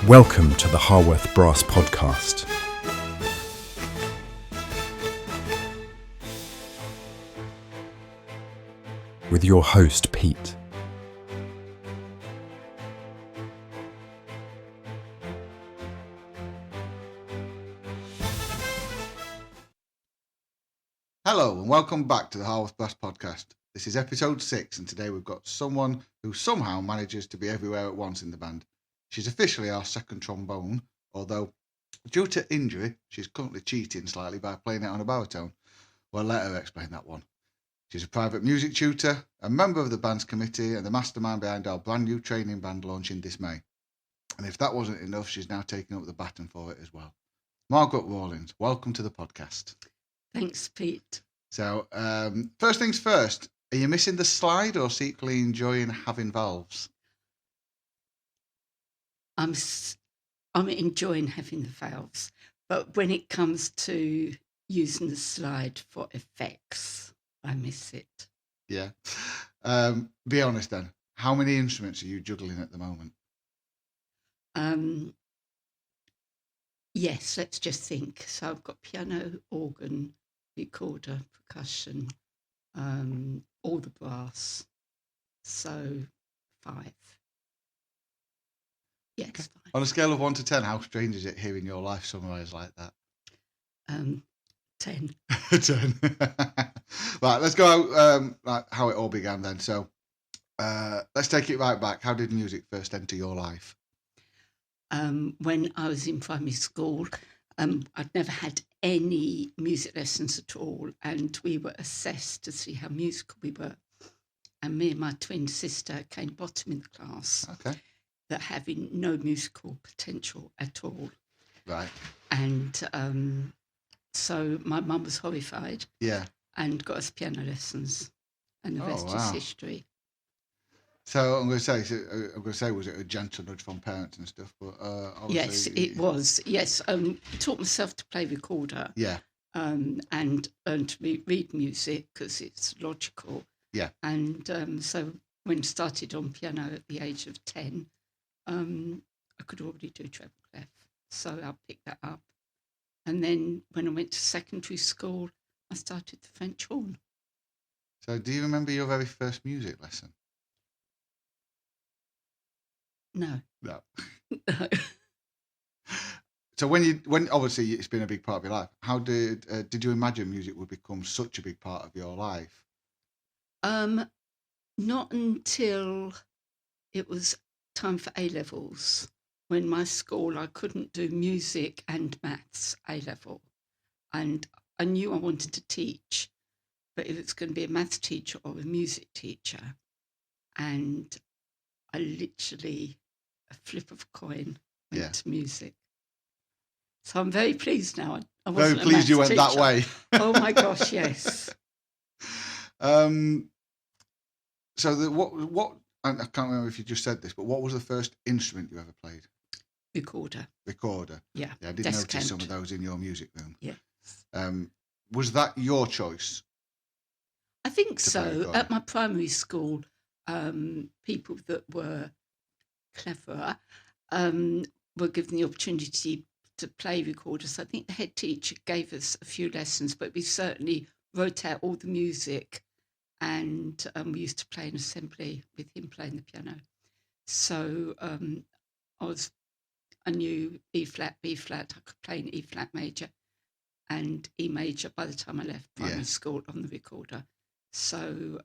Welcome to the Harworth Brass Podcast. With your host, Pete. Hello and welcome back to the Harworth Brass Podcast. This is episode 6 and today we've got someone who somehow manages to be everywhere at once in the band. She's officially our second trombone, although due to injury she's currently cheating slightly by playing it on a baritone. Well, let her explain that one. She's a private music tutor, a member of the band's committee and the mastermind behind our brand new training band launching this May. And if that wasn't enough, she's now taking up the baton for it as well. Margaret Rawlings, welcome to the podcast. Thanks, Pete. So, first things first, are you missing the slide or secretly enjoying having valves? I'm enjoying having the valves, but when it comes to using the slide for effects, I miss it. Yeah. Be honest then, how many instruments are you juggling at the moment? Yes, let's just think. So I've got piano, organ, recorder, percussion, all the brass. So 5. Yes, Okay. 5. On a scale of 1 to 10, how strange is it hearing your life summarised like that? 10. 10. Right, let's go out like how it all began then. So let's take it right back. How did music first enter your life? When I was in primary school, I'd never had any music lessons at all, and we were assessed to see how musical we were. And me and my twin sister came bottom in the class, Okay. that having no musical potential at all. Right. And so my mum was horrified Yeah. and got us piano lessons, and the Oh, rest wow. is history. So I'm going to say, was it a gentle nudge from parents and stuff? But Yes, obviously, it was. Yes, taught myself to play recorder. Yeah. And learned to read music because it's logical. Yeah. And so when I started on piano at the age of 10, I could already do treble clef, so I picked that up. And then when I went to secondary school, I started the French horn. So do you remember your very first music lesson? No. No. No. So when obviously it's been a big part of your life, how did you imagine music would become such a big part of your life? Not until it was time for A-levels. When my school, I couldn't do music and maths A-level. And I knew I wanted to teach, but if it's going to be a maths teacher or a music teacher, and I literally, a flip of a coin, went to music. So I'm very pleased now. I Very wasn't pleased you went teacher. that way. Oh my gosh, yes. So what? I can't remember if you just said this, but what was the first instrument you ever played? Recorder. Recorder. Yeah. Yeah, I did notice some of those in your music room. Yes. Was that your choice? I think to play so. recorder? At my primary school, people that were cleverer were given the opportunity to play recorders. I think the head teacher gave us a few lessons, but we certainly wrote out all the music, and we used to play an assembly with him playing the piano. So I knew E flat, B flat. I could play an E flat major and E major by the time I left primary school on the recorder. So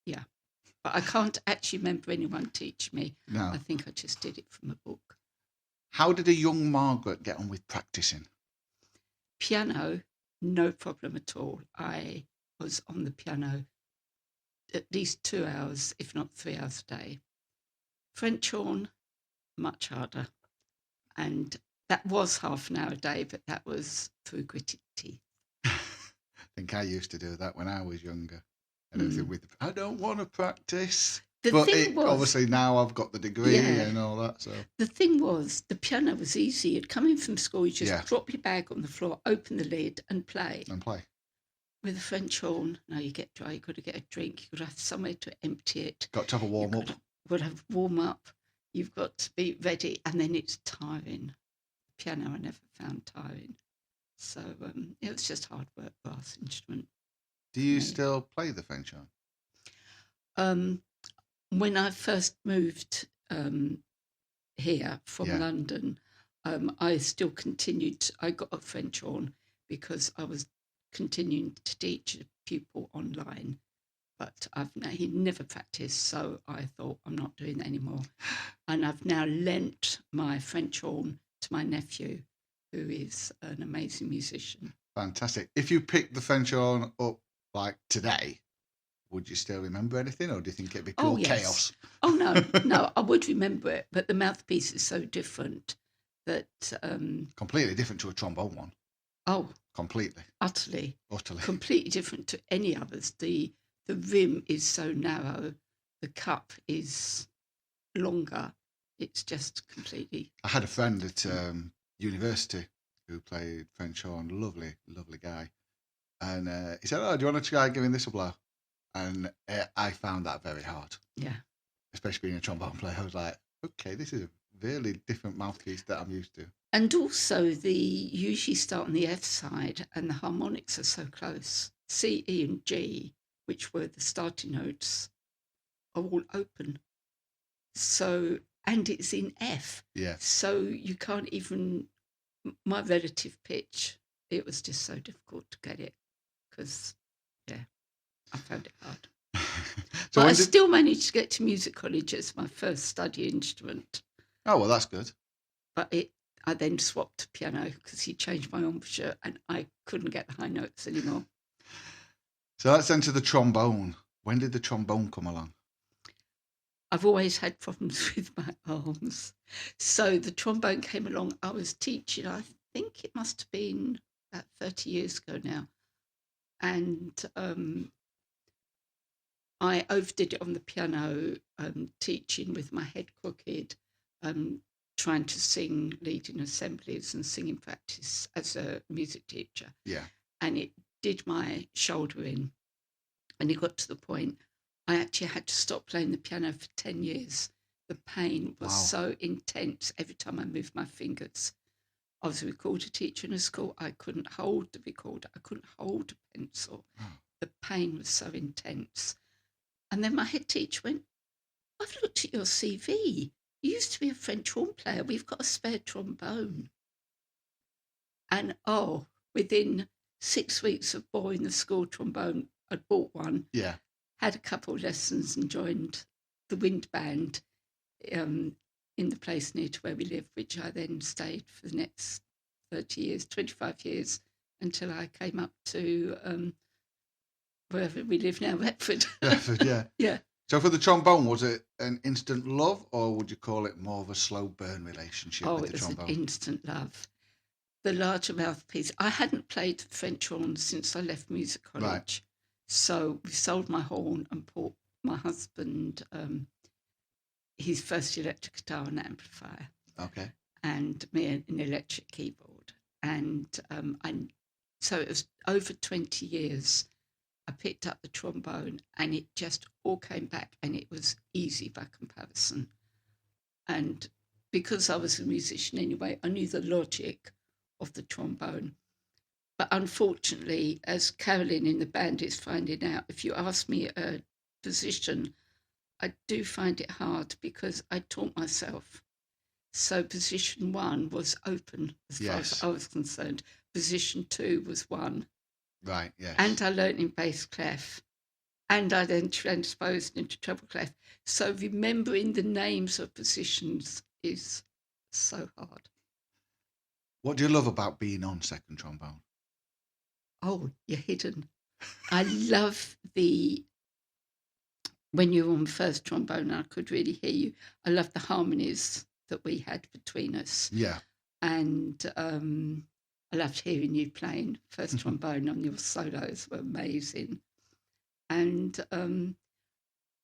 yeah, but I can't actually remember anyone teach me. No. I think I just did it from a book. How did a young Margaret get on with practicing? Piano, no problem at all. I was on the piano at least 2 hours, if not 3 hours a day. French horn, much harder. And that was half an hour a day, but that was through gritted teeth. I think I used to do that when I was younger. And everything I don't want to practice. Obviously now I've got the degree and all that. So the thing was, the piano was easy. You'd come in from school, you just drop your bag on the floor, open the lid and play. With a French horn, now you get dry, you've got to get a drink, you've got to have somewhere to empty it. Got to have a warm up. Got to have warm up. you've got to be ready, and then it's tiring. Piano I never found tiring. So it was just hard work, brass instrument. Do you Me. still play the French horn? When I first moved here from Yeah. London, I still continued. I got a French horn because I was continuing to teach a pupil online, but he never practiced, so I thought I'm not doing that anymore. And I've now lent my French horn to my nephew, who is an amazing musician. Fantastic. If you picked the French horn up like today, would you still remember anything, or do you think it'd be pure chaos? Oh, no, I would remember it, but the mouthpiece is so different that... completely different to a trombone one. Oh. Completely. Utterly. Utterly. Completely different to any others. The rim is so narrow, the cup is longer. It's just completely... I had a friend at university who played French horn, lovely guy. And he said, "Oh, do you want to try giving this a blow?" And I found that very hard. Yeah. Especially being a trombone player, I was like, okay, this is a really different mouthpiece that I'm used to. And also, you usually start on the F side, and the harmonics are so close. C, E, and G, which were the starting notes, are all open. So, and it's in F. Yeah. So you can't even... My relative pitch, it was just so difficult to get it because, yeah, I found it hard. So but I still managed to get to music college as my first study instrument. Oh, well, that's good. But I then swapped to piano because he changed my embouchure and I couldn't get the high notes anymore. So let's enter the trombone. When did the trombone come along? I've always had problems with my arms. So the trombone came along. I was teaching, I think it must have been about 30 years ago now. And I overdid it on the piano, teaching with my head crooked, trying to sing, leading assemblies and singing practice as a music teacher. Yeah. And it did my shoulder in. And it got to the point I actually had to stop playing the piano for 10 years. The pain was so intense every time I moved my fingers. I was a recorder teacher in a school. I couldn't hold the recorder. I couldn't hold a pencil. The pain was so intense. And then my head teacher went, "I've looked at your CV. You used to be a French horn player. We've got a spare trombone." And within 6 weeks of borrowing the school trombone, I'd bought one. Yeah. Had a couple of lessons and joined the wind band in the place near to where we live, which I then stayed for the next 30 years, 25 years, until I came up to wherever we live now, Retford. Retford, yeah. Yeah. So for the trombone, was it an instant love, or would you call it more of a slow burn relationship with the trombone? It was an instant love. The larger mouthpiece. I hadn't played French horn since I left music college. Right. So we sold my horn and bought my husband his first electric guitar and amplifier. Okay. And me an electric keyboard. And so it was over 20 years. I picked up the trombone and it just all came back and it was easy by comparison. And because I was a musician anyway, I knew the logic of the trombone. But unfortunately, as Carolyn in the band is finding out, if you ask me a position, I do find it hard because I taught myself. So position 1 was open as far as I was concerned. Position 2 was 1. Right, yes. And I learnt in bass clef. And I then transposed into treble clef. So remembering the names of positions is so hard. What do you love about being on second trombone? Oh, you're hidden. I love when you're on first trombone, I could really hear you. I love the harmonies that we had between us. Yeah. And I loved hearing you playing first trombone on your solos were amazing. And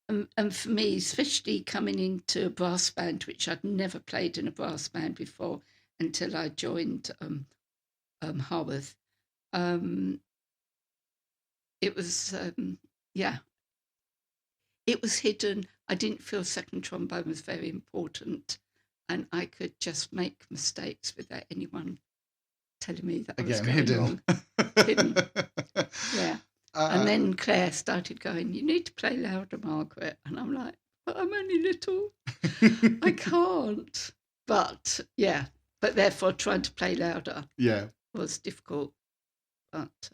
for me, especially coming into a brass band, which I'd never played in a brass band before until I joined Harworth. It was, it was hidden, I didn't feel second trombone was very important, and I could just make mistakes without anyone telling me that I was Again, going wrong. Hidden. Yeah. And then Claire started going, "You need to play louder, Margaret." And I'm like, "But I'm only little. I can't." But yeah, but therefore trying to play louder was difficult. But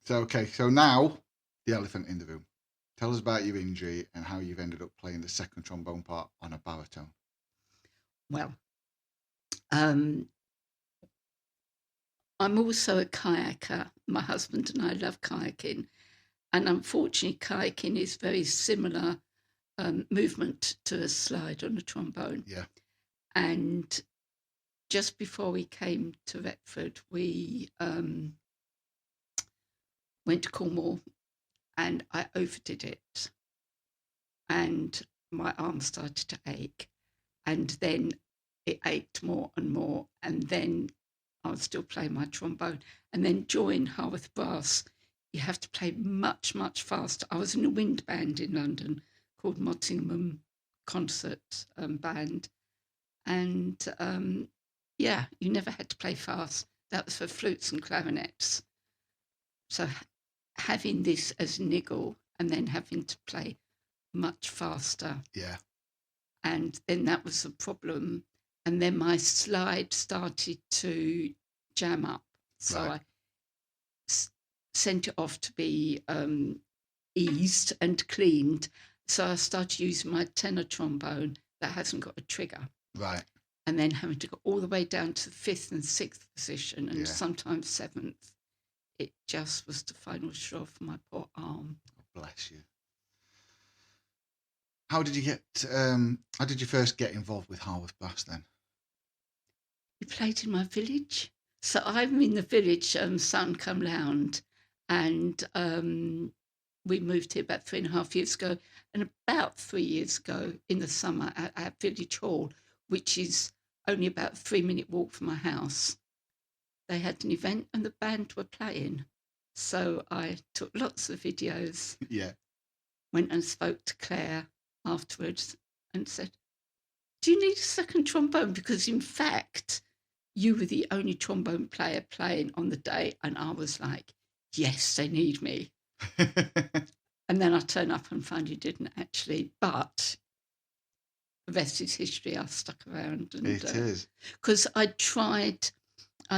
so now the elephant in the room. Tell us about your injury and how you've ended up playing the second trombone part on a baritone. Well, I'm also a kayaker. My husband and I love kayaking. And unfortunately, kayaking is very similar movement to a slide on a trombone. Yeah. And just before we came to Retford, we went to Cornwall and I overdid it. And my arm started to ache. And then it ached more and more. And then I was still playing my trombone. And then during Harworth Brass, you have to play much, much faster. I was in a wind band in London called Mottingham Concert Band. And you never had to play fast. That was for flutes and clarinets. So having this as niggle and then having to play much faster. Yeah. And then that was the problem. And then my slide started to jam up. So I sent it off to be eased and cleaned. So I started using my tenor trombone that hasn't got a trigger. Right. And then having to go all the way down to the 5th and 6th position and sometimes 7th. It just was the final straw for my poor arm. Oh, bless you. How did you first get involved with Harworth Brass then? We played in my village. So I'm in the village, Sutton Come Lound, and we moved here about 3.5 years ago. And about 3 years ago in the summer at our village hall, which is only about a 3-minute walk from my house, they had an event and the band were playing. So I took lots of videos. Yeah. Went and spoke to Claire afterwards and said, "Do you need a second trombone? Because in fact, you were the only trombone player playing on the day." And I was like, "Yes, they need me." And then I turned up and found you didn't actually. But the rest is history. I stuck around. And, it is. Because I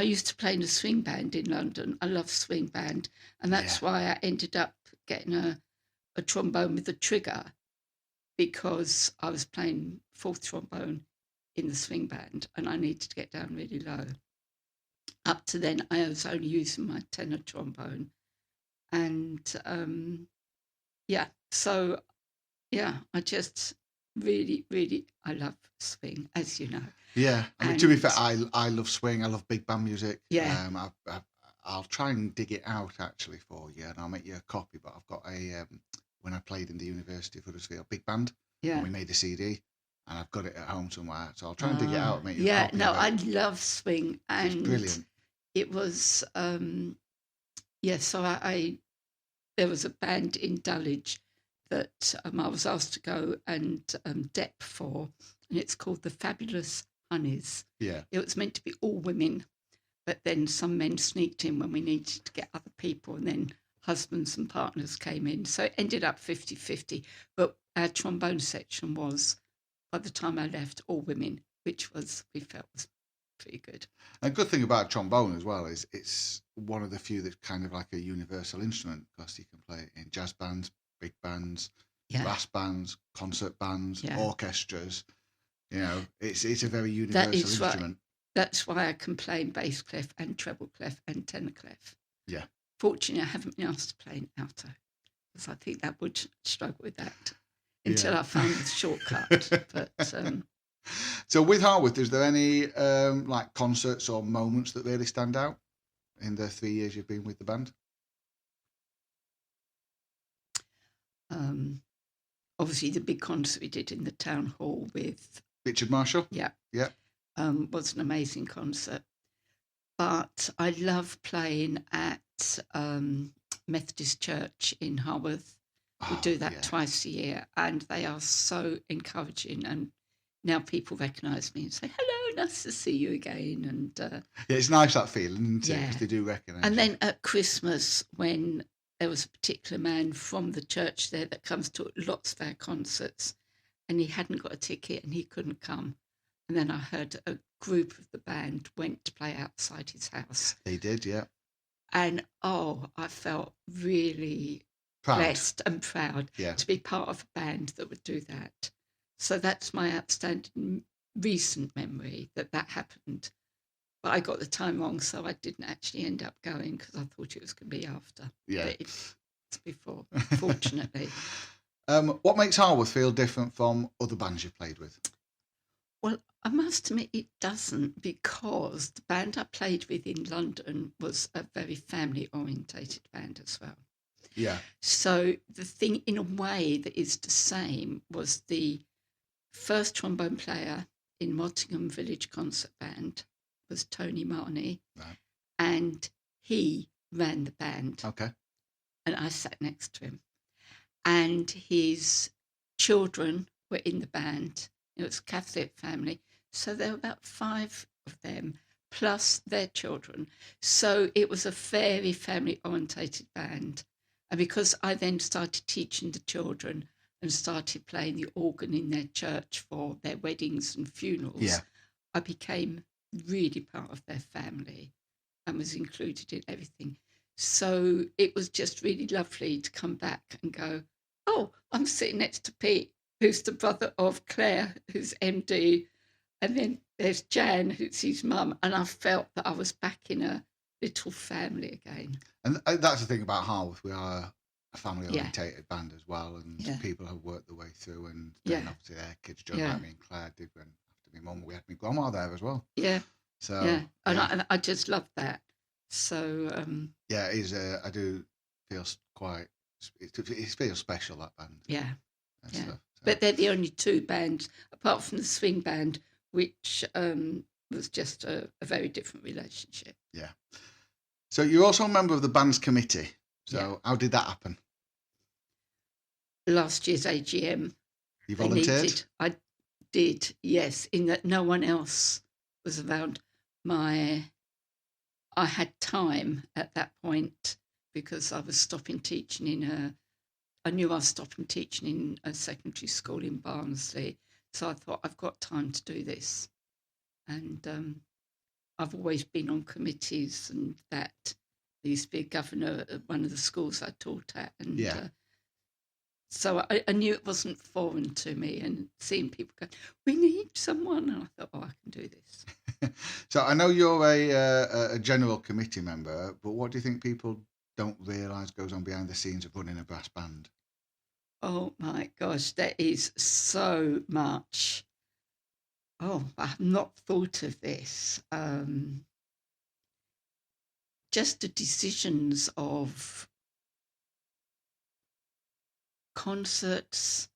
used to play in a swing band in London. I love swing band. And that's why I ended up getting a trombone with a trigger, because I was playing 4th trombone in the swing band and I needed to get down really low. Up to then, I was only using my tenor trombone. And I just really, really, I love swing, as you know. Yeah, I mean, to be fair, I love swing. I love big band music. Yeah. I'll try and dig it out actually for you, and I'll make you a copy. But I've got when I played in the University of Huddersfield big band, and we made a CD, and I've got it at home somewhere. So I'll try and dig it out, and make you a copy. I love swing, and it's brilliant. It was So there was a band in Dulwich that I was asked to go and dep for, and it's called the Fabulous Honeys. Yeah. It was meant to be all women, but then some men sneaked in when we needed to get other people, and then husbands and partners came in. So it ended up 50-50. But our trombone section was, by the time I left, all women, which we felt was pretty good. And a good thing about a trombone as well is it's one of the few that's kind of like a universal instrument, because you can play it in jazz bands, big bands, brass bands, concert bands, orchestras. You know, it's a very universal instrument. That's why I can play in bass clef and treble clef and tenor clef. Yeah. Fortunately, I haven't been asked to play in alto, because I think that would struggle with that until I found the shortcut. But so with Harworth, is there any like concerts or moments that really stand out in the 3 years you've been with the band? Obviously, the big concert we did in the town hall with Richard Marshall. Yeah. Was an amazing concert. But I love playing at Methodist Church in Harworth. We do that yeah. twice a year, and they are so encouraging. And now people recognise me and say, "Hello, nice to see you again." And Yeah, it's nice that feeling, isn't it? Yeah. Because they do recognise and you. then at Christmas, when there was a particular man from the church there that comes to lots of our concerts, and he hadn't got a ticket and he couldn't come. And then I heard a group of the band went to play outside his house. They did, yeah. And I felt really Proud. blessed and proud Yeah. to be part of a band that would do that. So that's my outstanding recent memory that happened. But I got the time wrong, so I didn't actually end up going because I thought it was going to be after. Yeah. But it's before, fortunately. What makes Harworth feel different from other bands you've played with? Well, I must admit it doesn't, because the band I played with in London was a very family-orientated band as well. Yeah. So the thing, in a way, that is the same was the first trombone player in Mottingham Village Concert Band was Tony Marney, Right. and he ran the band, Okay. and I sat next to him. And his children were in the band. It was a Catholic family, so there were about 5 of them, plus their children. So it was a very family-orientated band. And because I then started teaching the children and started playing the organ in their church for their weddings and funerals, Yeah. I became really part of their family and was included in everything. So it was just really lovely to come back and go, oh, I'm sitting next to Pete, who's the brother of Claire, who's MD. And then there's Jan, who's his mum. And I felt that I was back in a little family again. And that's the thing about Harworth. We are a family-orientated band as well, and people have worked their way through, and then obviously their kids joined, like me and Claire did when after my mum. We had my grandma there as well. Yeah. So and I just love that. So yeah, it is. I do feel quite. It feels special, that band. Yeah. Stuff, so. But they're the only 2 bands, apart from the swing band, which was just a very different relationship. Yeah. So you're also a member of the band's committee. So how did that happen? Last year's AGM. You volunteered? I did, yes, in that no one else was around. I had time at that point because I was stopping teaching I knew I was stopping teaching in a secondary school in Barnsley. So I thought, I've got time to do this. And I've always been on committees, and that there used to be a governor at one of the schools I taught at. And so I knew it wasn't foreign to me, and seeing people go, we need someone. And I thought, I can do this. So I know you're a general committee member, but what do you think people don't realise goes on behind the scenes of running a brass band? Oh my gosh, there is so much. Oh, I've not thought of this. Just the decisions of concerts,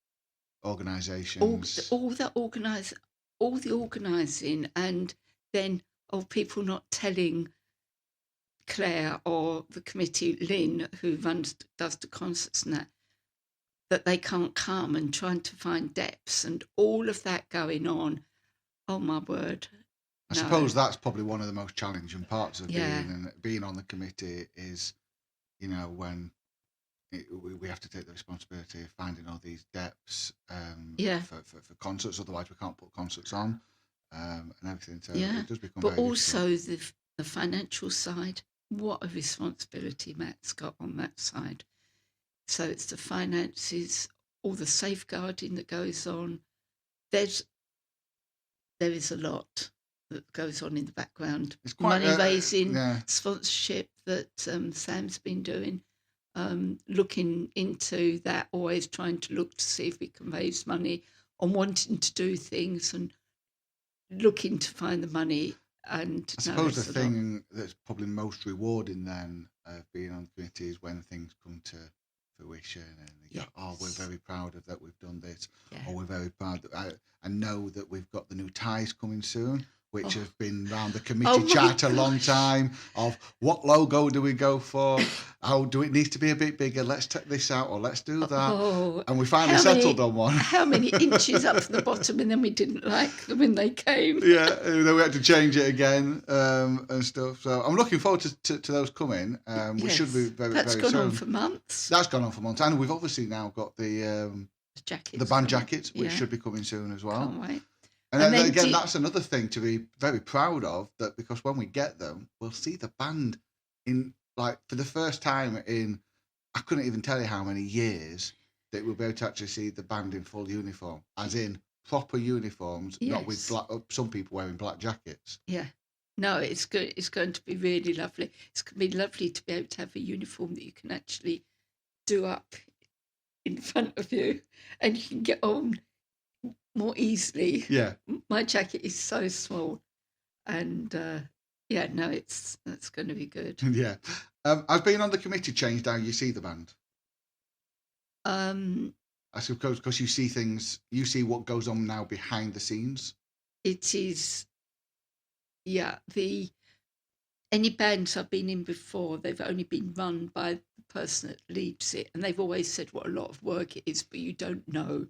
Organisations, all the organising, and then people not telling Claire or the committee, Lynn, who does the concerts and that they can't come, and trying to find depths and all of that going on. Oh my word. I suppose that's probably one of the most challenging parts of being on the committee is, when we have to take the responsibility of finding all these depths for concerts. Otherwise, we can't put concerts on and everything. So it does become. But also the financial side. What a responsibility Matt's got on that side. So it's the finances, all the safeguarding that goes on. There is a lot that goes on in the background. It's quite money raising, sponsorship that Sam's been doing, looking into that, always trying to look to see if we can raise money on wanting to do things and looking to find the money. And I suppose the thing that's probably most rewarding then of being on the committee is when things come to fruition and you go, we're very proud of that, we've done this, or we're very proud that I know that we've got the new ties coming soon, which Oh. have been around the committee Oh my chat a long gosh. time of what logo do we go for? How do it need to be a bit bigger? Let's take this out or let's do that. Oh, And we finally how many- settled on one. How many inches up from the bottom, and then we didn't like them when they came. Yeah, and then we had to change it again and stuff. So I'm looking forward to those coming. We should be very, That's very gone soon. on for months. That's gone on for months. And we've obviously now got the Jackets band coming. jackets, which Yeah. should be coming soon as well. Can't wait. And And then then again, that's another thing to be very proud of, that because when we get them, we'll see the band in, like, for the first time in, I couldn't even tell you how many years, that we'll be able to actually see the band in full uniform, as in proper uniforms, not with Yes. black, some people wearing black jackets. Yeah. No, it's good. It's going to be really lovely. It's going to be lovely to be able to have a uniform that you can actually do up in front of you, and you can get on more easily. Yeah. My jacket is so small, and that's going to be good. Yeah. Has being on the committee changed how you see the band? I suppose because you see things, you see what goes on now behind the scenes. It is, yeah. Any bands I've been in before, they've only been run by the person that leads it, and they've always said what a lot of work it is, but you don't know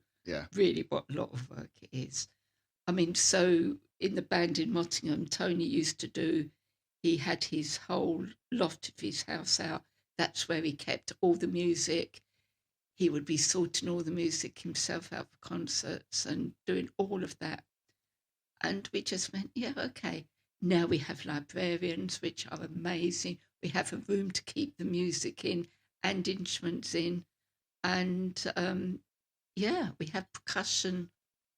really what a lot of work it is. I mean, so in the band in Nottingham, Tony used to do, he had his whole loft of his house out. That's where he kept all the music. He would be sorting all the music himself out for concerts and doing all of that. And we just went, yeah, okay. Now we have librarians, which are amazing. We have a room to keep the music in and instruments in. And we have percussion.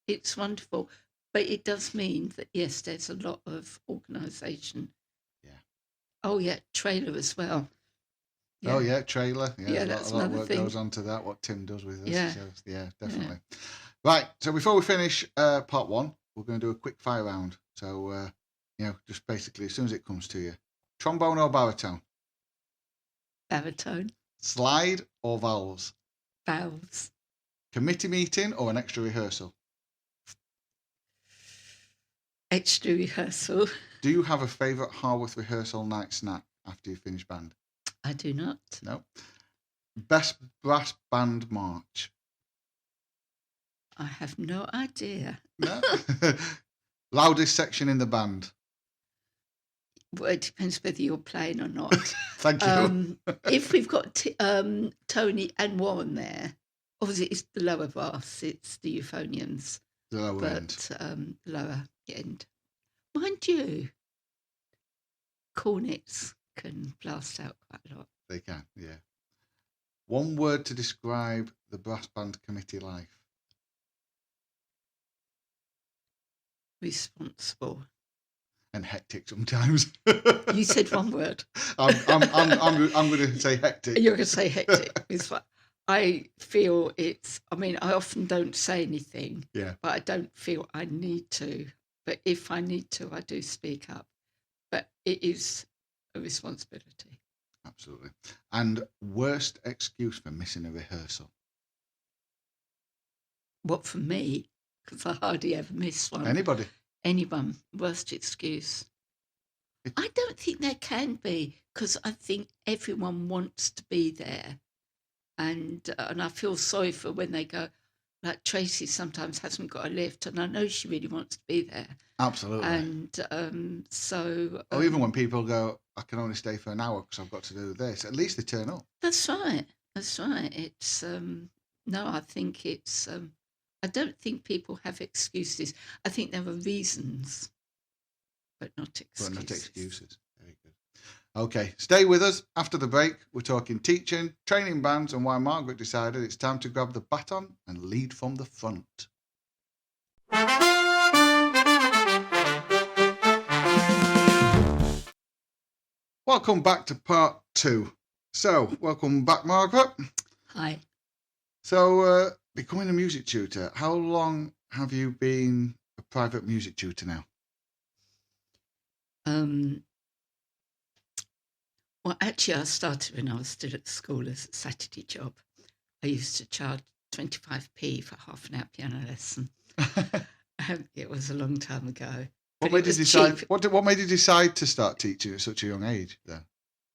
It's wonderful. But it does mean that, yes, there's a lot of organisation. Yeah. Oh, yeah, trailer as well. Yeah. Oh, yeah, trailer. Yeah, that's a lot of another work thing. goes on to that, what Tim does with us. Yeah. So, yeah, definitely. Yeah. Right, so before we finish part one, we're going to do a quick fire round. So, just basically, as soon as it comes to you. Trombone or baritone? Baritone. Slide or vowels? Vowels. Committee meeting or an extra rehearsal? Extra rehearsal. Do you have a favourite Harworth rehearsal night snack after you finish band? I do not. No. Best brass band march? I have no idea. No. Loudest section in the band? Well, it depends whether you're playing or not. Thank you. If we've got Tony and Warren there, obviously it's the lower brass, it's the euphoniums. The lower end. Lower end. Mind you, cornets can blast out quite a lot. They can, yeah. One word to describe the brass band committee life. Responsible. And hectic sometimes. You said one word. I'm going to say hectic. You're going to say hectic. It's what I feel it's. I mean, I often don't say anything. Yeah. But I don't feel I need to. But if I need to, I do speak up. But it is a responsibility. Absolutely. And worst excuse for missing a rehearsal? What, for me? Because I hardly ever miss one. Anybody? Anyone. Worst excuse. I don't think there can be, because I think everyone wants to be there. And I feel sorry for when they go, like Tracy sometimes hasn't got a lift, and I know she really wants to be there. Absolutely. And so... or even when people go, I can only stay for an hour because I've got to do this. At least they turn up. That's right. That's right. It's... no, I think it's... I don't think people have excuses. I think there are reasons, but not excuses. But not excuses. Very good. Okay, stay with us. After the break, we're talking teaching, training bands, and why Margaret decided it's time to grab the baton and lead from the front. Welcome back to part two. So, welcome back, Margaret. Hi. So, becoming a music tutor, how long have you been a private music tutor now? Well, actually, I started when I was still at school as a Saturday job. I used to charge 25p for half an hour piano lesson. It was a long time ago. What but made it you was decide? cheap. What made you decide to start teaching at such a young age? Then.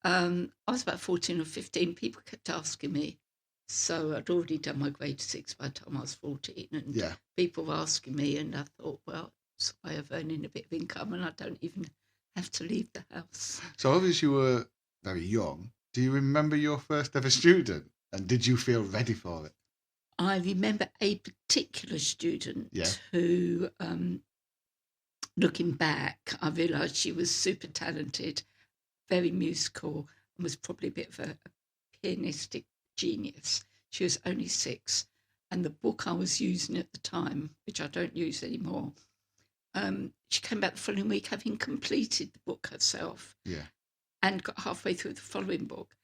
I was about 14 or 15. People kept asking me. So I'd already done my grade 6 by the time I was 14. And Yeah. people were asking me, and I thought, well, it's a way of earning a bit of income, and I don't even have to leave the house. So obviously you were very young. Do you remember your first ever student? And did you feel ready for it? I remember a particular student Yeah. who, looking back, I realised she was super talented, very musical, and was probably a bit of a pianistic genius. She was only 6, and the book I was using at the time, which I don't use anymore, she came back the following week having completed the book herself. Yeah. And got halfway through the following book.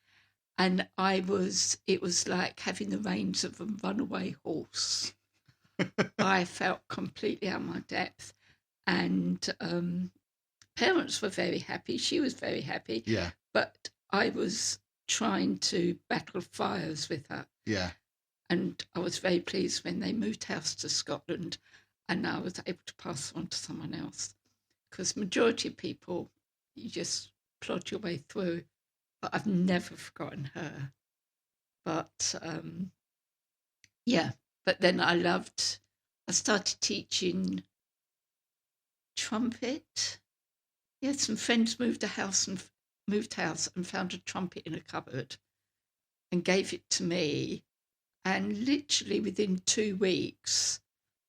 And it was like having the reins of a runaway horse. I felt completely out of my depth. And parents were very happy. She was very happy. Yeah. But I was trying to battle fires with her. Yeah. And I was very pleased when they moved house to Scotland and I was able to pass on to someone else. Because majority of people, you just plod your way through. But I've never forgotten her. But yeah, but then I started teaching trumpet. Yeah, some friends moved house and found a trumpet in a cupboard and gave it to me. And literally within 2 weeks,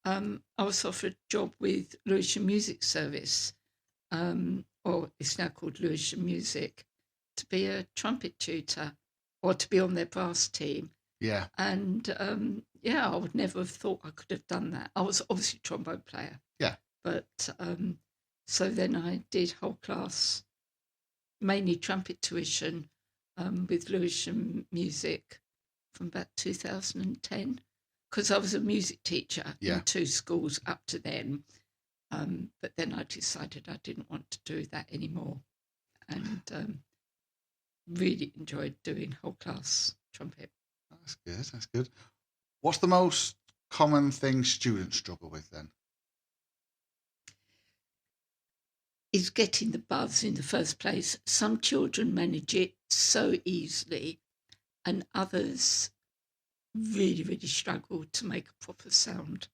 I was offered a job with Lewisham Music Service, or it's now called Lewisham Music, to be a trumpet tutor or to be on their brass team. Yeah. And yeah, I would never have thought I could have done that. I was obviously a trombone player. Yeah. But so then I did whole class, mainly trumpet tuition with Lewisham Music from about 2010, because I was a music teacher in 2 schools up to then. But then I decided I didn't want to do that anymore, and really enjoyed doing whole class trumpet. That's good. That's good. What's the most common thing students struggle with then? Is getting the buzz in the first place. Some children manage it so easily, and others really, really struggle to make a proper sound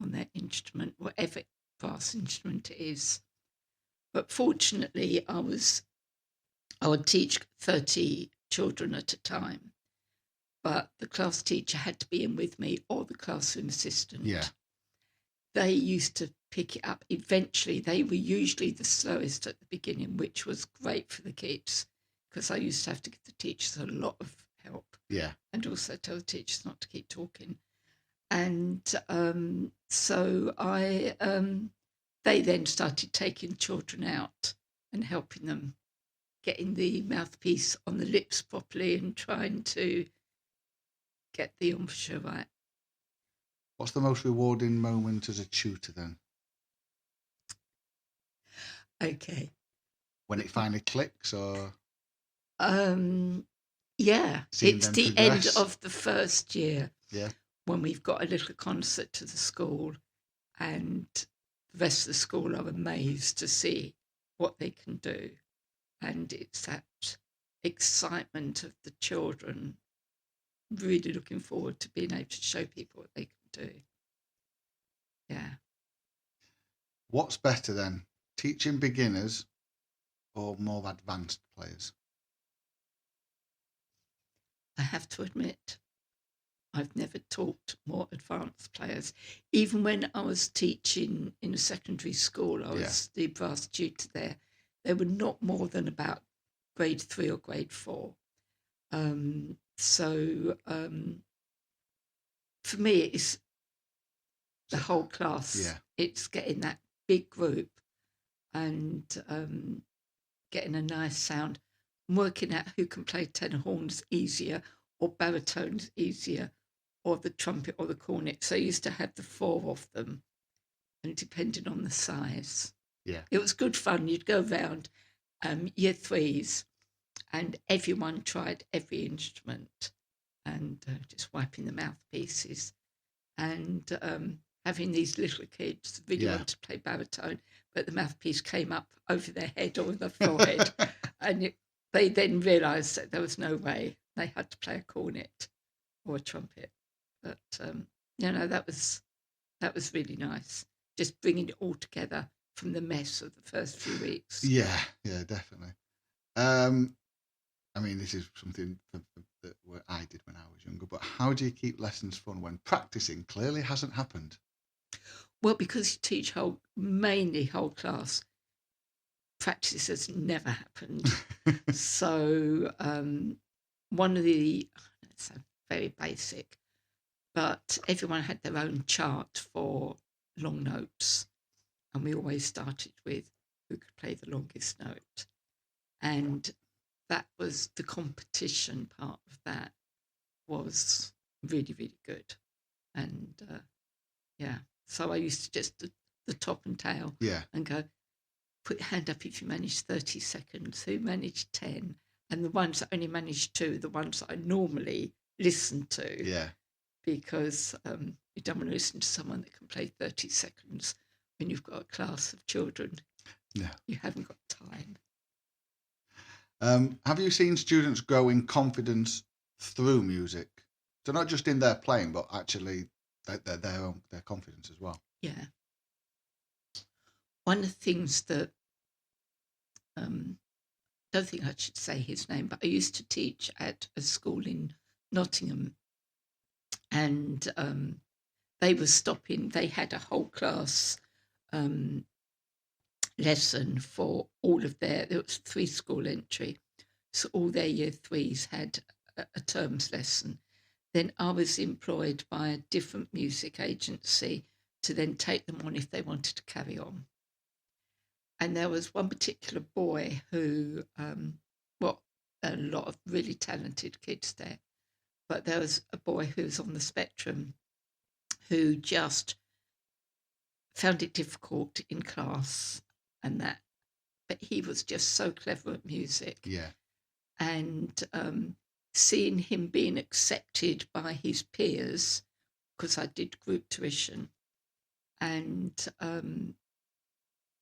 on their instrument, whatever brass instrument it is. But fortunately, I would teach 30 children at a time, but the class teacher had to be in with me, or the classroom assistant. Yeah. They used to pick it up. Eventually, they were usually the slowest at the beginning, which was great for the kids, because I used to have to give the teachers a lot of help. Yeah. And also tell the teachers not to keep talking. And so they then started taking children out and helping them, getting the mouthpiece on the lips properly and trying to get the embouchure right. What's the most rewarding moment as a tutor then? Okay. When it finally clicks, or? Yeah, Seeing it's them the progress. end of the first year. Yeah. When we've got a little concert to the school and the rest of the school are amazed to see what they can do. And it's that excitement of the children really looking forward to being able to show people what they can do. Yeah. What's better then, teaching beginners or more advanced players? I have to admit, I've never taught more advanced players. Even when I was teaching in a secondary school, I was the brass tutor there. They were not more than about grade 3 or grade 4. So for me, it's the whole class. Yeah. It's getting that big group and getting a nice sound. Working out who can play tenor horns easier, or baritones easier, or the trumpet or the cornet. So I used to have the 4 of them, and depending on the size. Yeah. It was good fun. You'd go around year 3s, and everyone tried every instrument, and just wiping the mouthpieces, and having these little kids really want to play baritone, but the mouthpiece came up over their head or the forehead. And they then realised that there was no way they had to play a cornet or a trumpet. But, that was really nice. Just bringing it all together from the mess of the first few weeks. Yeah, definitely. This is something that I did when I was younger, but how do you keep lessons fun when practicing clearly hasn't happened? Well, because you teach mainly whole class, practice has never happened. So one of it's very basic, but everyone had their own chart for long notes, and we always started with who could play the longest note, and that was the competition part of that was really, really good. And so I used to just do the top and tail and go, put your hand up if you managed 30 seconds, who managed 10, and the ones that only managed 2, the ones that I normally listen to. Yeah. Because you don't want to listen to someone that can play 30 seconds when you've got a class of children. No. You haven't got time. Have you seen students grow in confidence through music? So not just in their playing, but actually their confidence as well. Yeah. One of the things that, don't think I should say his name, but I used to teach at a school in Nottingham, and they were stopping, they had a whole class lesson for all of there was 3 school entry, so all their year 3s had a terms lesson. Then I was employed by a different music agency to then take them on if they wanted to carry on. And there was one particular boy who, a lot of really talented kids there, but there was a boy who was on the spectrum who just found it difficult in class and that, but he was just so clever at music. Yeah. And seeing him being accepted by his peers, because I did group tuition, and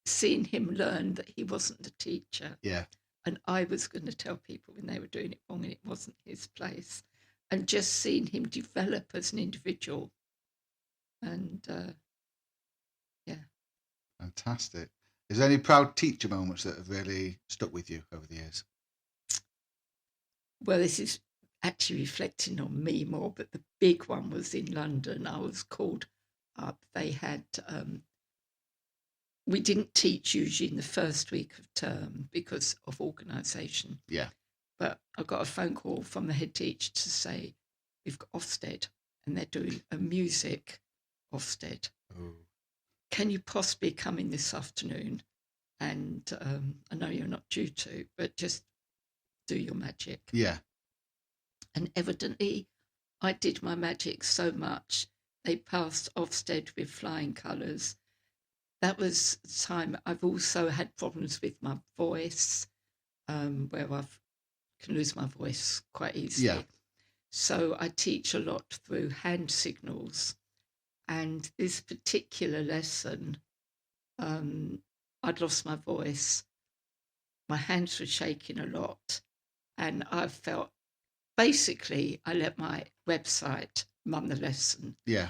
seeing him learn that he wasn't the teacher. Yeah. And I was going to tell people when they were doing it wrong and it wasn't his place. And just seeing him develop as an individual. And Fantastic. Is there any proud teacher moments that have really stuck with you over the years? Well, this is actually reflecting on me more, but the big one was in London. I was called up. They had, we didn't teach usually in the first week of term because of organisation. Yeah. But I got a phone call from the head teacher to say, we've got Ofsted and they're doing a music Ofsted. Oh. Can you possibly come in this afternoon? And I know you're not due to, but just do your magic. Yeah. And evidently I did my magic so much, they passed Ofsted with flying colours. That was the time. I've also had problems with my voice, where I can lose my voice quite easily. Yeah. So I teach a lot through hand signals. And this particular lesson, I'd lost my voice. My hands were shaking a lot. And I felt, basically, I let my website run the lesson. Yeah.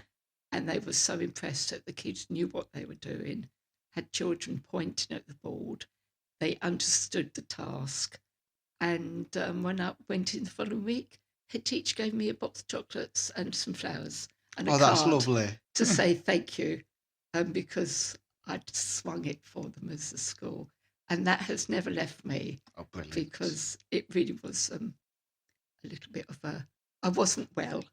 And they were so impressed that the kids knew what they were doing, had children pointing at the board. They understood the task. And when I went in the following week, head teacher gave me a box of chocolates and some flowers and a card that's lovely. to say thank you, because I'd swung it for them as a school. And that has never left me. Oh, brilliant. Because it really was a little bit of I wasn't well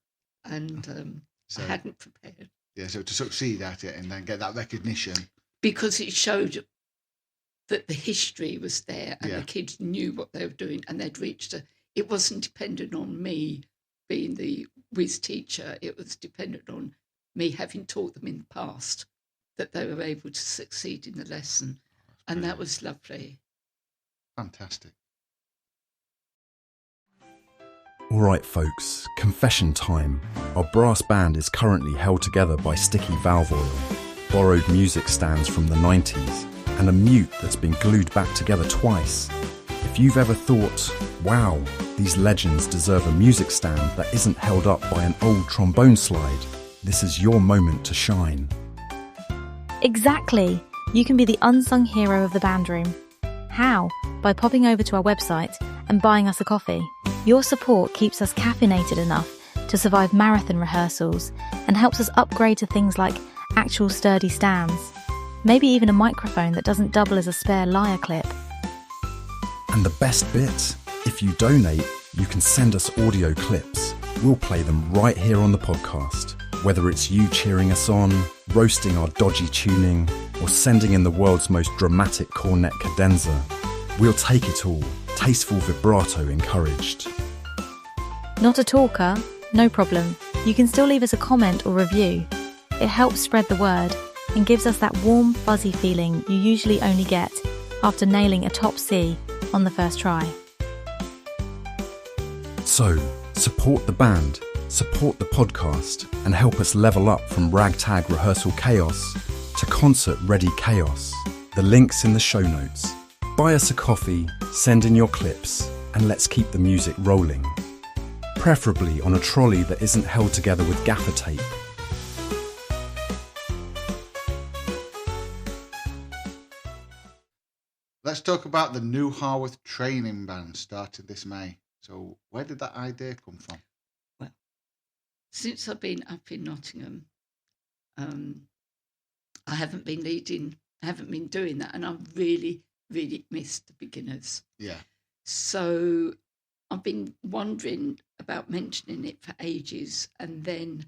and I hadn't prepared. Yeah, so to succeed at it and then get that recognition. Because it showed that the history was there and Yeah. the kids knew what they were doing and they'd reached it wasn't dependent on me being the whiz teacher. It was dependent on me having taught them in the past that they were able to succeed in the lesson. And that was lovely. Fantastic. All right, folks, confession time. Our brass band is currently held together by sticky valve oil, borrowed music stands from the 90s, and a mute that's been glued back together twice. If you've ever thought, wow, these legends deserve a music stand that isn't held up by an old trombone slide, this is your moment to shine. Exactly! You can be the unsung hero of the band room. How? By popping over to our website and buying us a coffee. Your support keeps us caffeinated enough to survive marathon rehearsals and helps us upgrade to things like actual sturdy stands. Maybe even a microphone that doesn't double as a spare lyre clip. And the best bit, if you donate, you can send us audio clips. We'll play them right here on the podcast. Whether it's you cheering us on, roasting our dodgy tuning, or sending in the world's most dramatic cornet cadenza, we'll take it all, tasteful vibrato encouraged. Not a talker? No problem. You can still leave us a comment or review. It helps spread the word and gives us that warm, fuzzy feeling you usually only get after nailing a top C on the first try. So, support the band, support the podcast, and help us level up from ragtag rehearsal chaos to concert-ready chaos. The link's in the show notes. Buy us a coffee, send in your clips, and let's keep the music rolling. Preferably on a trolley that isn't held together with gaffer tape. Let's talk about the new Harworth training band started this May. So where did that idea come from? Well, since I've been up in Nottingham, I haven't been doing that, and I've really, really missed the beginners. Yeah. So I've been wondering about mentioning it for ages, and then I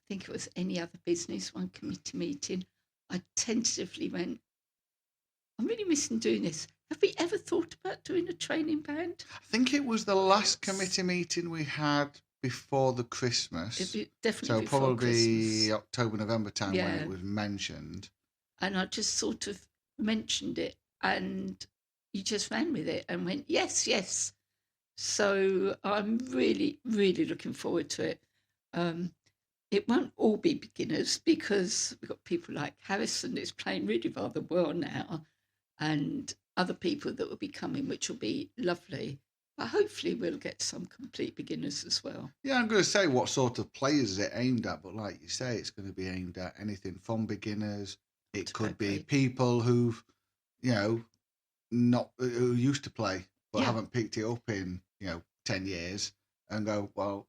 think it was any other business, one committee meeting, I tentatively went, I'm really missing doing this. Have we ever thought about doing a training band? I think it was the last committee meeting we had before the Christmas. Definitely so before probably Christmas. October, November time when Yeah. it was mentioned. And I just sort of mentioned it, and you just ran with it and went, yes, yes. So I'm really, really looking forward to it. It won't all be beginners because we've got people like Harrison who's playing really rather well now, and other people that will be coming, which will be lovely. But hopefully we'll get some complete beginners as well. Yeah, I'm going to say what sort of players is it aimed at, but like you say, it's going to be aimed at anything from beginners. It could be people who've, who used to play but haven't picked it up in, 10 years and go, well,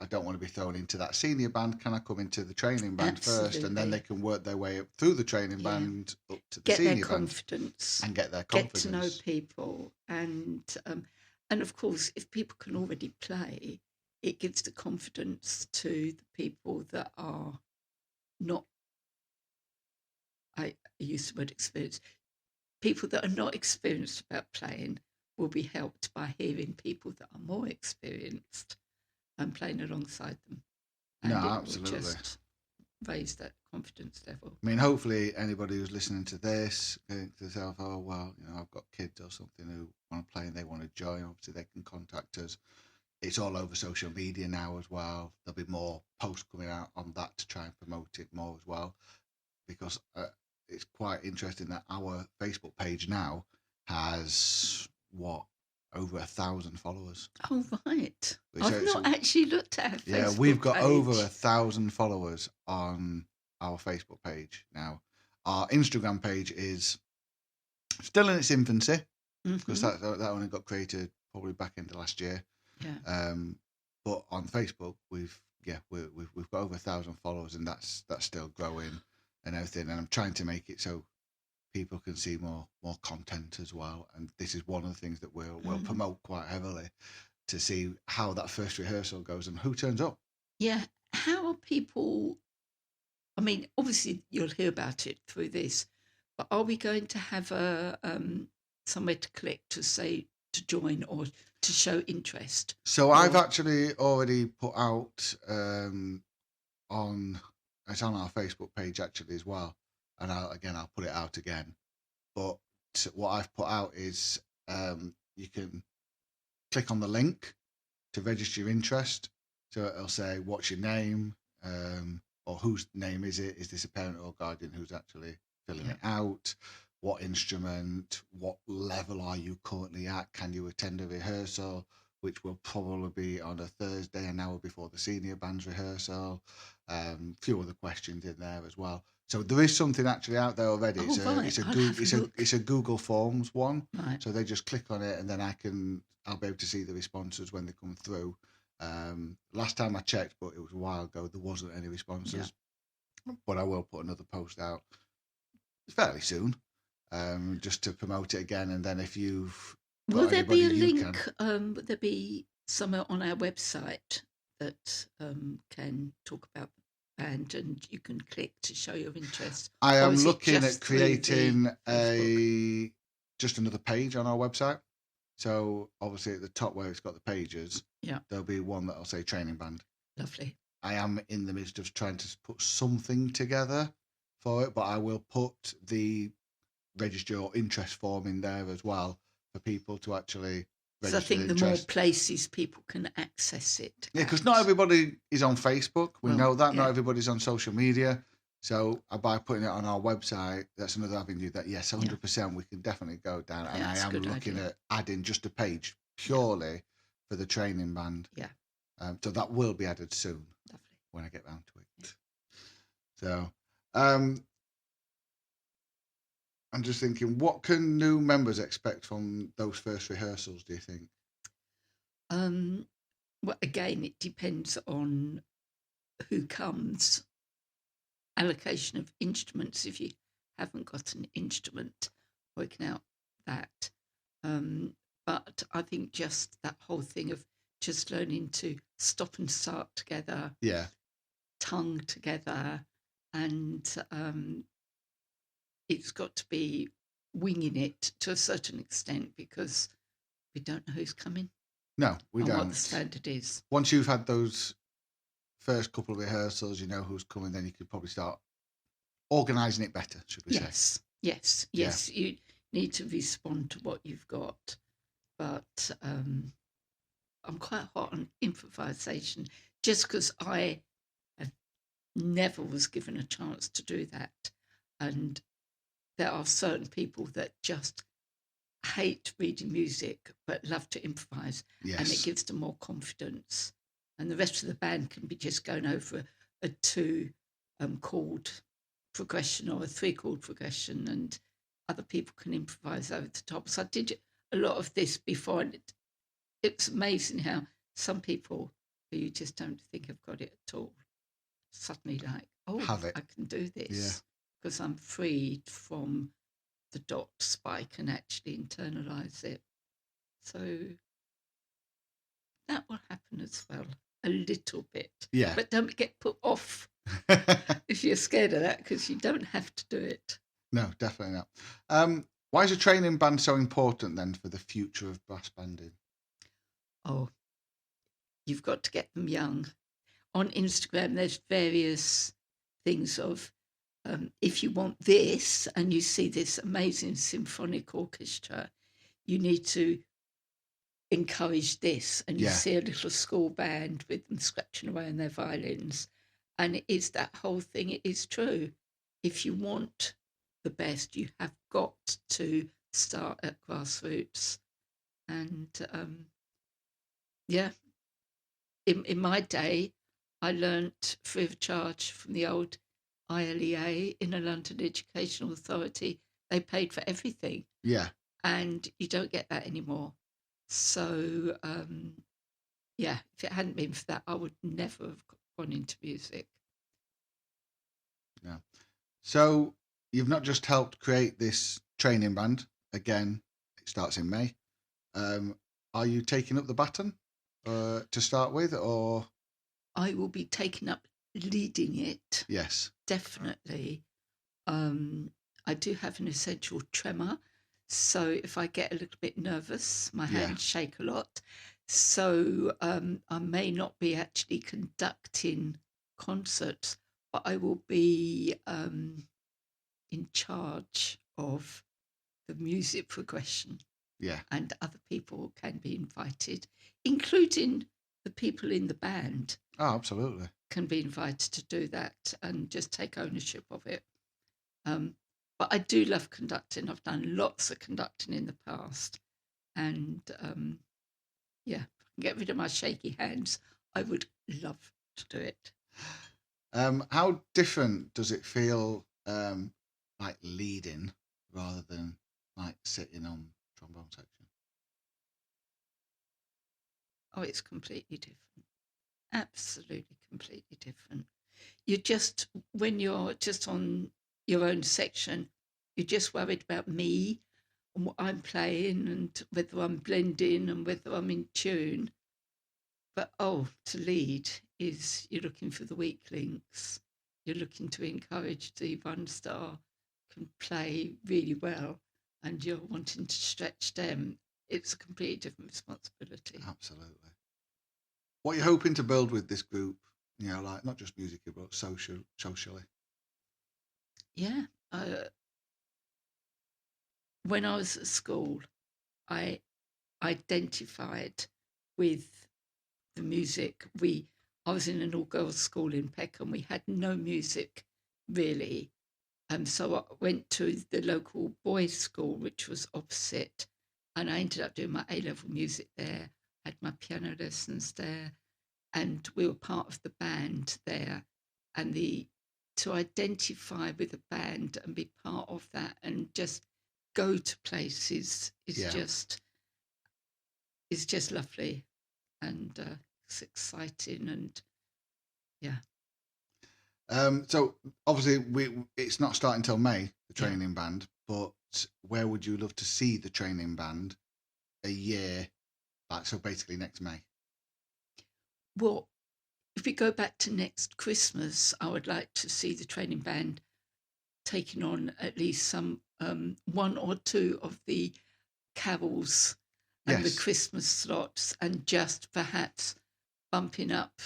I don't want to be thrown into that senior band. Can I come into the training band first? And then they can work their way up through the training band up to the senior band. Get their confidence. And get their confidence. Get to know people. And of course, if people can already play, it gives the confidence to the people that are not, I use the word experience, people that are not experienced about playing will be helped by hearing people that are more experienced and playing alongside them. And no, it absolutely. will just raise that confidence level. I mean, hopefully anybody who's listening to this think to themselves, oh, well, I've got kids or something who want to play and they want to join. Obviously, they can contact us. It's all over social media now as well. There'll be more posts coming out on that to try and promote it more as well. Because it's quite interesting that our Facebook page now has, over 1,000 followers. Oh, right. I've not actually looked at our Facebook Yeah, we've got page. over 1,000 followers on our Facebook page now. Our Instagram page is still in its infancy because that only got created probably back into last year. Yeah. But on Facebook, we've got over 1,000 followers, and that's still growing and everything. And I'm trying to make it so people can see more content as well. And this is one of the things that we'll promote quite heavily to see how that first rehearsal goes and who turns up. Yeah. How are people, I mean, obviously you'll hear about it through this, but are we going to have a somewhere to click to say to join or to show interest? So I've actually already put out it's on our Facebook page actually as well. And I'll put it out again. But what I've put out is you can click on the link to register your interest. So it'll say, what's your name? Or whose name is it? Is this a parent or guardian who's actually filling it out? what instrument, what level are you currently at, can you attend a rehearsal, which will probably be on a Thursday, an hour before the senior band's rehearsal. A few other questions in there as well. So there is something actually out there already. Oh, right. It's a Google Forms one. Right. So they just click on it, and then I'll be able to see the responses when they come through. Last time I checked, but it was a while ago, there wasn't any responses. Yeah. But I will put another post out fairly soon, just to promote it again. And then if you've will there be a link? Will there be somewhere on our website that can talk about the band, and you can click to show your interest? I am looking at creating just another page on our website. So obviously at the top where it's got the pages, there'll be one that'll say training band. Lovely. I am in the midst of trying to put something together for it, but I will put the register your interest form in there as well for people to actually register. So I think the more places people can access it. Yeah, because not everybody is on Facebook. We know that. Not everybody's on social media. So by putting it on our website, that's another avenue that, yes, 100% we can definitely go down. And I am looking at adding just a page purely for the training band. Yeah. So that will be added soon. Lovely. When I get round to it. So I'm just thinking, what can new members expect from those first rehearsals, do you think? Well, again, it depends on who comes. Allocation of instruments, if you haven't got an instrument, working out that. But I think just that whole thing of just learning to stop and start together, tongue together, and it's got to be winging it to a certain extent because we don't know who's coming. No, we don't. What the standard is. Once you've had those first couple of rehearsals, you know who's coming, then you could probably start organising it better, should we say? Yes. You need to respond to what you've got. But I'm quite hot on improvisation just because I never was given a chance to do that. And there are certain people that just hate reading music but love to improvise. Yes. And it gives them more confidence. And the rest of the band can be just going over a 2-chord progression or a 3-chord progression, and other people can improvise over the top. So I did a lot of this before, and it's amazing how some people who you just don't think have got it at all suddenly like, I can do this because I'm freed from the dots, but I can actually internalise it. So that will happen as well. A little bit. Yeah. But don't get put off if you're scared of that, because you don't have to do it. No, definitely not. Why is a training band so important then for the future of brass banding? Oh, you've got to get them young. On Instagram, there's various things of if you want this and you see this amazing symphonic orchestra, you need to encourage this, and you see a little school band with them scratching away on their violins, and it is that whole thing. It is true. If you want the best, you have got to start at grassroots. And in my day, I learnt free of charge from the old ILEA, Inner London Educational Authority. They paid for everything. Yeah. And you don't get that anymore. So, if it hadn't been for that, I would never have gone into music. Yeah. So you've not just helped create this training band. Again, it starts in May. Are you taking up the baton to start with, or? I will be taking up leading it. Yes. Definitely. I do have an essential tremor. So if I get a little bit nervous, my hands shake a lot. So I may not be actually conducting concerts, but I will be in charge of the music progression. Yeah. And other people can be invited, including the people in the band. Oh, absolutely. Can be invited to do that and just take ownership of it. But I do love conducting. I've done lots of conducting in the past. And yeah, if I can get rid of my shaky hands, I would love to do it. How different does it feel like leading rather than like sitting on trombone section? Oh, it's completely different. Absolutely completely different. You just, when you're just on your own section, you're just worried about me and what I'm playing and whether I'm blending and whether I'm in tune. But to lead is you're looking for the weak links. You're looking to encourage the one star can play really well and you're wanting to stretch them. It's a completely different responsibility. Absolutely. What are you hoping to build with this group? You know, like not just musically, but socially. Yeah. When I was at school, I identified with the music. I was in an all-girls school in Peckham. We had no music, really. So I went to the local boys' school, which was opposite, and I ended up doing my A-level music there, had my piano lessons there, and we were part of the band there. And to identify with a band and be part of that and just go to places is just lovely, and it's exciting, and yeah. So obviously it's not starting till May, the training band, but where would you love to see the training band a year, like so basically next May? Well, if we go back to next Christmas, I would like to see the training band taking on at least some one or two of the carols and the Christmas slots, and just perhaps bumping up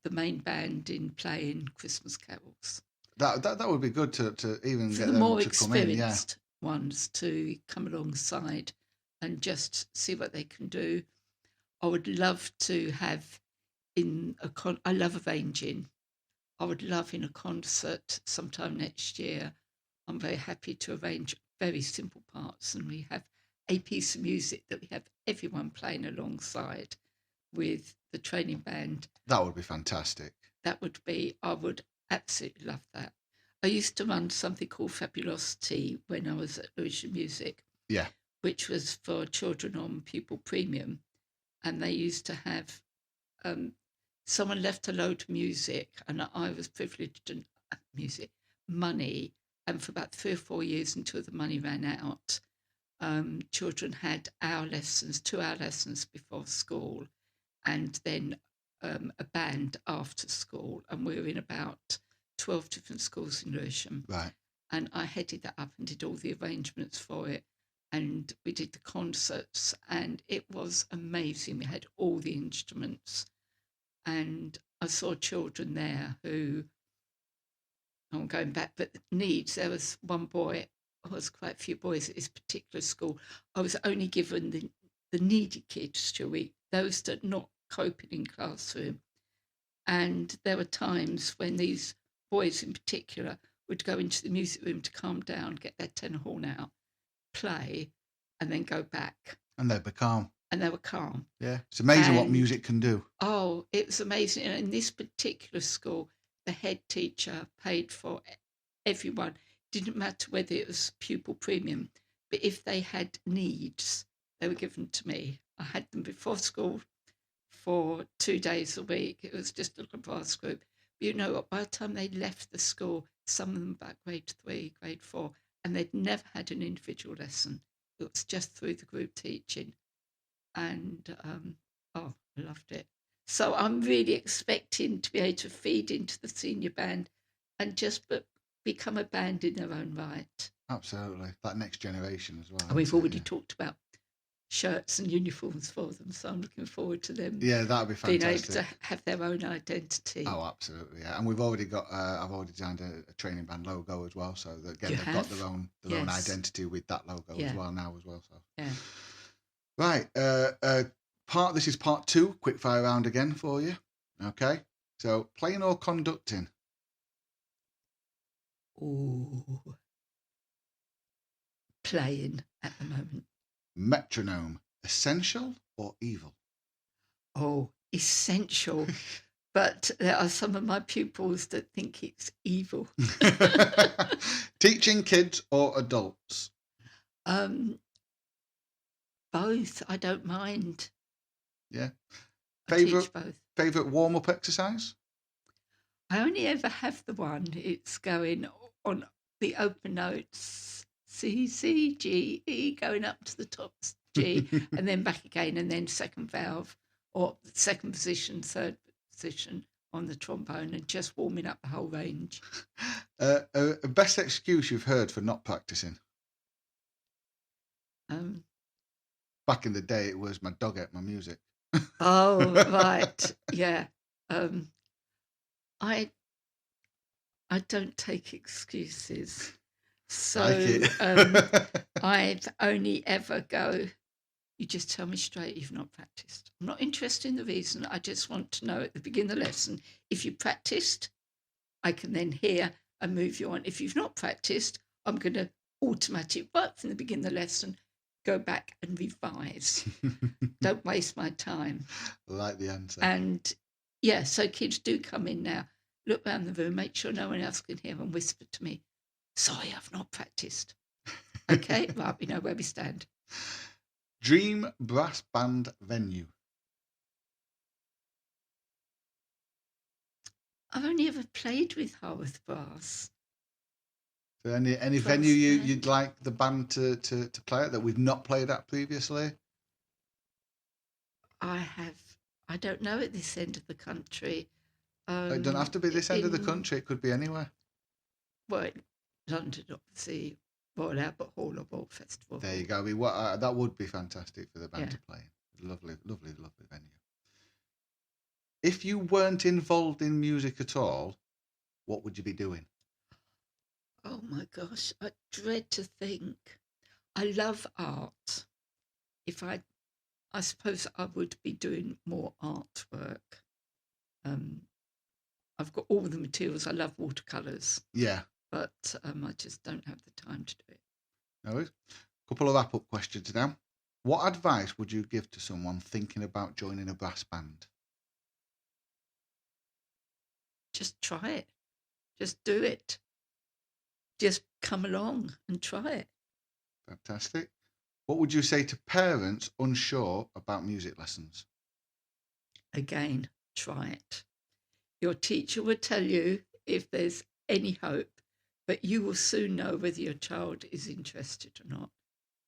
the main band in playing Christmas carols. That would be good to even for get the them more to come in, yeah. experienced ones to come alongside and just see what they can do. I would love to have I love arranging. I would love in a concert sometime next year. I'm very happy to arrange very simple parts, and we have a piece of music that we have everyone playing alongside with the training band. That would be fantastic. I would absolutely love that. I used to run something called Fabulosity when I was at Lewisham Music. Yeah. Which was for children on pupil premium. And they used to have someone left a load of music, and I was privileged to money. And for about 3 or 4 years until the money ran out, children had 2-hour lessons before school, and then a band after school. And we were in about 12 different schools in Lewisham. Right. And I headed that up and did all the arrangements for it. And we did the concerts, and it was amazing. We had all the instruments, and I saw children there who, I'm going back, but needs. There was one boy, there was quite a few boys at this particular school. I was only given the needy kids, those that not coping in classroom. And there were times when these boys in particular would go into the music room to calm down, get their tenor horn out, play, and then go back. And they'd be calm. And they were calm. Yeah. It's amazing what music can do. Oh, it was amazing. And in this particular school, the head teacher paid for everyone. Didn't matter whether it was pupil premium, but if they had needs, they were given to me. I had them before school for 2 days a week. It was just a little class group. But you know what? By the time they left the school, some of them about grade 3, grade 4, and they'd never had an individual lesson. It was just through the group teaching. And, I loved it. So I'm really expecting to be able to feed into the senior band and just become a band in their own right. Absolutely. That next generation as well. And we've already talked about shirts and uniforms for them, so I'm looking forward to them. Yeah, that'd be fantastic. Being able to have their own identity. Oh, absolutely, yeah. And we've already got. I've already designed a training band logo as well, so that, again, they've got their own identity with that logo as well now as well. So yeah. Right. This is part 2. Quick fire round again for you. Okay. So playing or conducting? Ooh. playing at the moment. Metronome, essential or evil? Oh, essential. But there are some of my pupils that think it's evil. Teaching kids or adults? Both. I don't mind. Yeah. I teach both. Favorite warm-up exercise? I only ever have the one. It's going on the open notes, C, C, G, E, going up to the top G, and then back again, and then second valve, or second position, third position on the trombone, and just warming up the whole range. Best excuse you've heard for not practicing? Back in the day, it was my dog ate my music. Oh, right. Yeah. I don't take excuses. So I'd only ever go, you just tell me straight you've not practiced. I'm not interested in the reason. I just want to know at the beginning of the lesson, if you practiced, I can then hear and move you on. If you've not practiced, I'm going to automatically, right from the beginning of the lesson, go back and revise. Don't waste my time. I like the answer. And yeah, so kids do come in now, look around the room, make sure no one else can hear, and whisper to me, sorry, I've not practiced. Okay, right, we know where we stand. Dream brass band venue? I've only ever played with Harworth Brass. So any venue you'd like the band to play at that we've not played at previously? I don't know at this end of the country. It doesn't have to be this end of the country. It could be anywhere. Well, London, obviously, Royal Albert Hall or Royal Festival. There you go. I mean, that would be fantastic for the band to play. Lovely, lovely, lovely venue. If you weren't involved in music at all, what would you be doing? Oh my gosh, I dread to think. I love art. I suppose I would be doing more artwork. I've got all the materials. I love watercolours. Yeah. But I just don't have the time to do it. No worries. Couple of wrap-up questions now. What advice would you give to someone thinking about joining a brass band? Just try it. Just do it. Just come along and try it. Fantastic. What would you say to parents unsure about music lessons? Again, try it. Your teacher will tell you if there's any hope, but you will soon know whether your child is interested or not.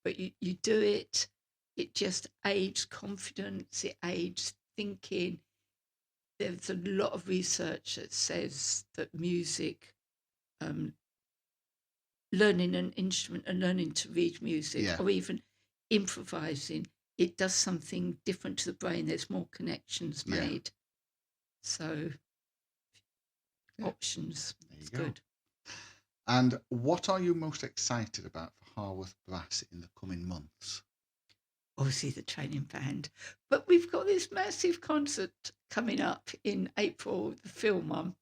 But you do it, it just aids confidence, it aids thinking. There's a lot of research that says that music, learning an instrument and learning to read music, or even improvising, it does something different to the brain. There's more connections made. So options, it's good. And what are you most excited about for Harworth Brass in the coming months? Obviously the training band, but we've got this massive concert coming up in April, the film one,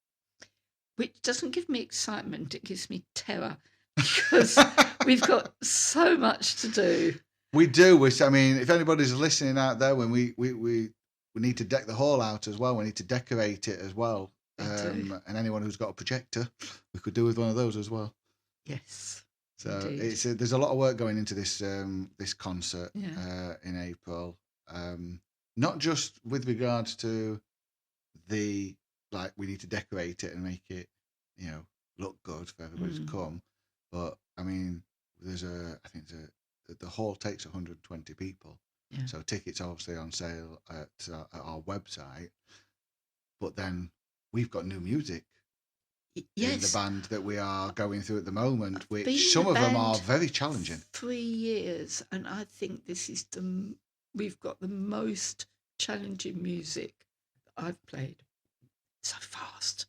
which doesn't give me excitement, it gives me terror, because we've got so much to do. We do. I mean, if anybody's listening out there, when we need to deck the hall out as well, we need to decorate it as well. And anyone who's got a projector, we could do with one of those as well. Yes. So there's a lot of work going into this this concert in April. Not just with regards to we need to decorate it and make it, look good for everybody to come. But I mean, the hall takes 120 people. Yeah. So tickets are obviously on sale at our website. But then we've got new music in the band that we are going through at the moment, which some of them are very challenging. 3 years, and I think this is we've got the most challenging music that I've played. So fast.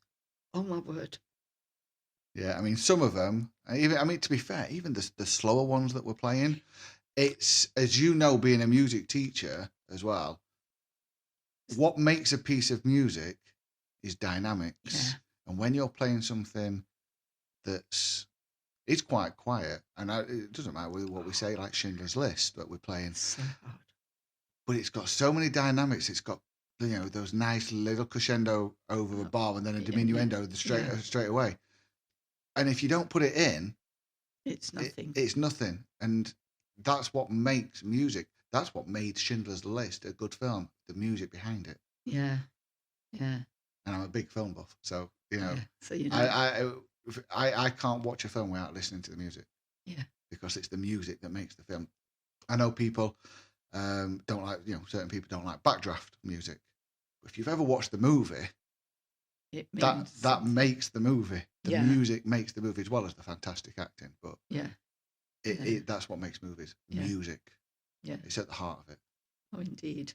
Oh my word. Yeah, I mean, some of them, to be fair, even the slower ones that we're playing, it's, as you know, being a music teacher as well, what makes a piece of music is dynamics. Yeah. And when you're playing something that's It's quite quiet, and it doesn't matter what we say, like Schindler's List that we're playing. So hard. But it's got so many dynamics. It's got those nice little crescendo over a bar, and then a diminuendo straight away. And if you don't put it in, it's nothing. It's nothing, and that's what makes music. That's what made Schindler's List a good film. The music behind it. Yeah. And I'm a big film buff, so So you know. I can't watch a film without listening to the music. Yeah. Because it's the music that makes the film. I know people don't like, certain people don't like backdraft music. But if you've ever watched the movie, that makes the movie. The music makes the movie, as well as the fantastic acting. But that's what makes movies. Music. Yeah. It's at the heart of it. Oh, indeed.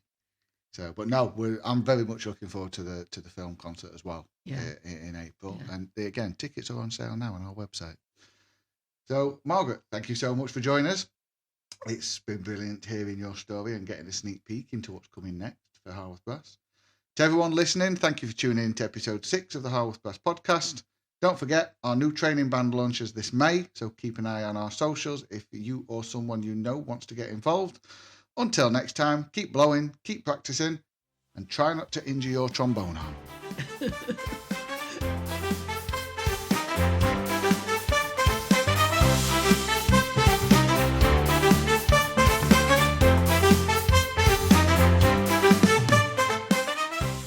So, but no, I'm very much looking forward to the film concert as well. Yeah. In April, and again, tickets are on sale now on our website. So, Margaret, thank you so much for joining us. It's been brilliant hearing your story and getting a sneak peek into what's coming next for Harworth Brass. To everyone listening, thank you for tuning in to episode 6 of the Harworth Brass podcast. Don't forget, our new training band launches this May, so keep an eye on our socials if you or someone you know wants to get involved. Until next time, keep blowing, keep practicing, and try not to injure your trombone arm.